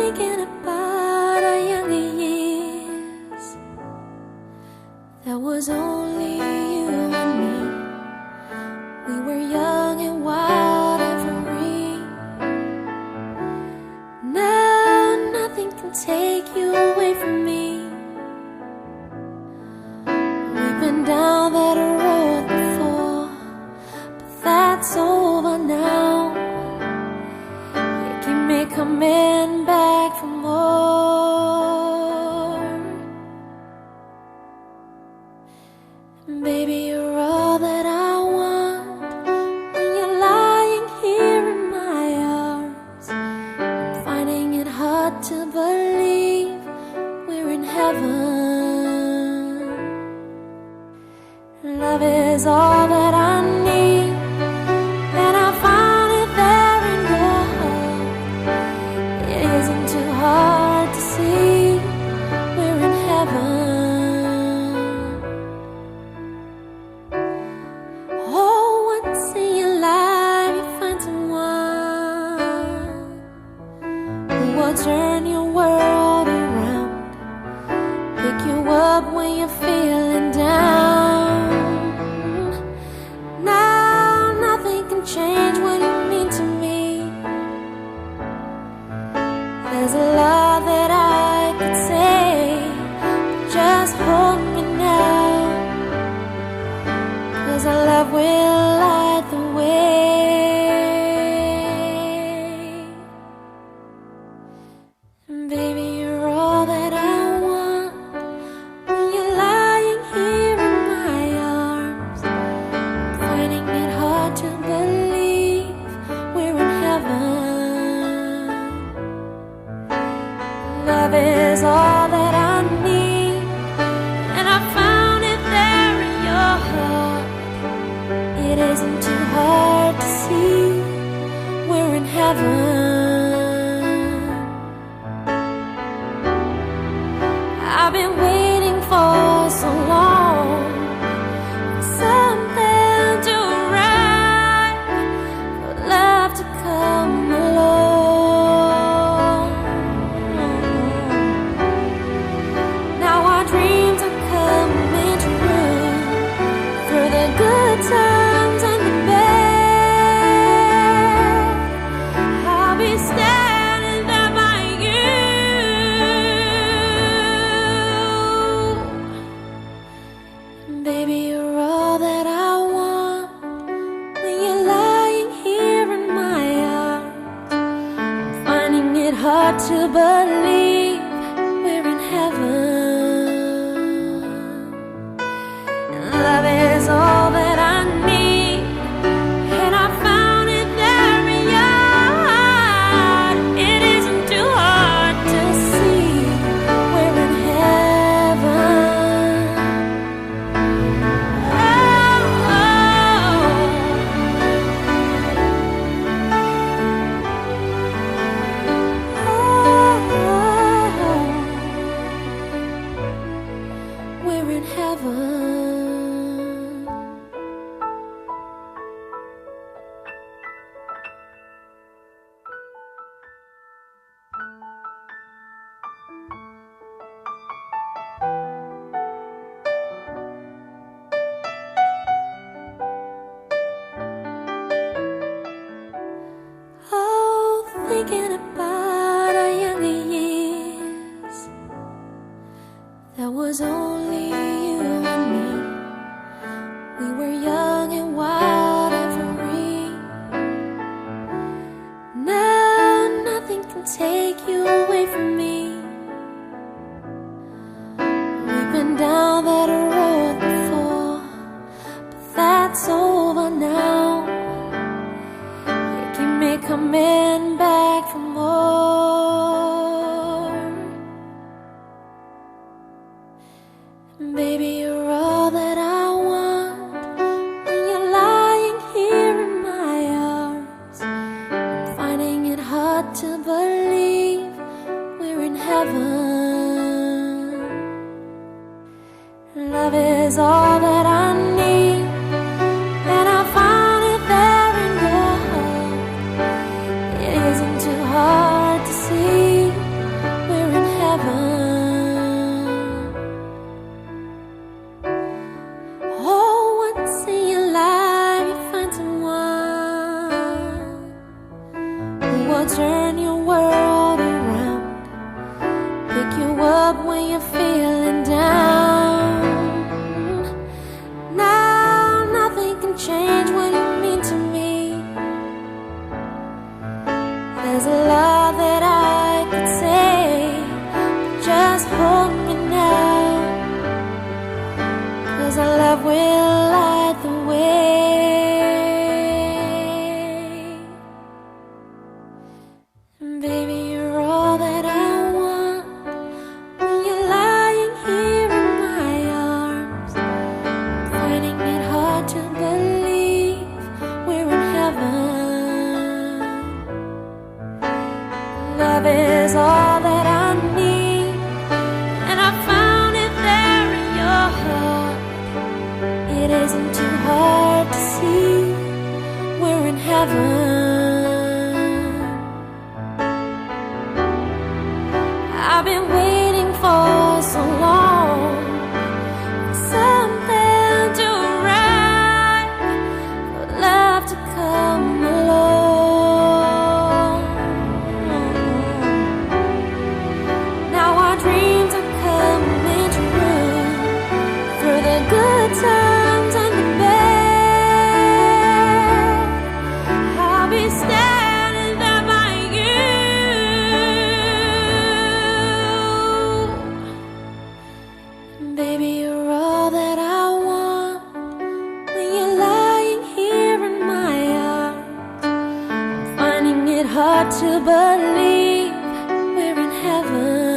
thinking about our younger years. There was only you and me. We were young and wild and free. Now nothing can take you away from me. We've been down that road before, but that's over now. You keep me coming back for more. Baby, you're all that I want. When you're lying here in my arms, I'm finding it hard to believe we're in heaven. Love is all that I need, and I found it there in your heart. It isn't too hard to see we're in heaven. Oh, once in your life you find someone who will turn your world around, pick you up when you're feeling down. Change what you mean to me. There's a lot that I could say, but just hold me now, 'cause our love will light the way. Baby, you're all that I want. When you're lying here in my arms, I'm finding it hard to believe we're in heaven. Love is all that I need, and I found it there in your heart. It isn't too hard to see we're in heaven. I've been waiting for so long for something to arrive, for love to come along. Now our dreams are coming true, through the good times and the bad. I'll be standing there by you. Baby, you're all that I want. When you're lying here in my arms, I'm finding it hard to believe we're in heaven. And love is all that I need, and I found it there in your heart. It isn't too hard to see we're in heaven. We're in heaven. Oh, thinking about our younger years. There was only you and me. We were young and wild and free. Now nothing can take you away from me. We've been down that road before, but that's over now. You keep me coming back for more. Baby, you're all that I want. When you're lying here in my arms, I'm finding it hard to believe we're in heaven. Love is all that I need, and I found it there in your heart. It isn't too hard to see will turn your world around, pick you up when you're feeling down. Now nothing can change what you mean to me. There's a lot that I could say, but just hold me now, 'cause our love will light the way. Baby, you're all that I want when you're lying here in my arms. I'm finding it hard to believe we're in heaven. Love is all that I need, and I found it there in your heart. It isn't too hard to see we're in heaven. I've been waiting for so long for something to arrive, for love to come along. Now our dreams are coming true, through the good times and the bad. I'll be standing there by you. Baby, you're all that I want when you're lying here in my arms. I'm finding it hard to believe we're in heaven.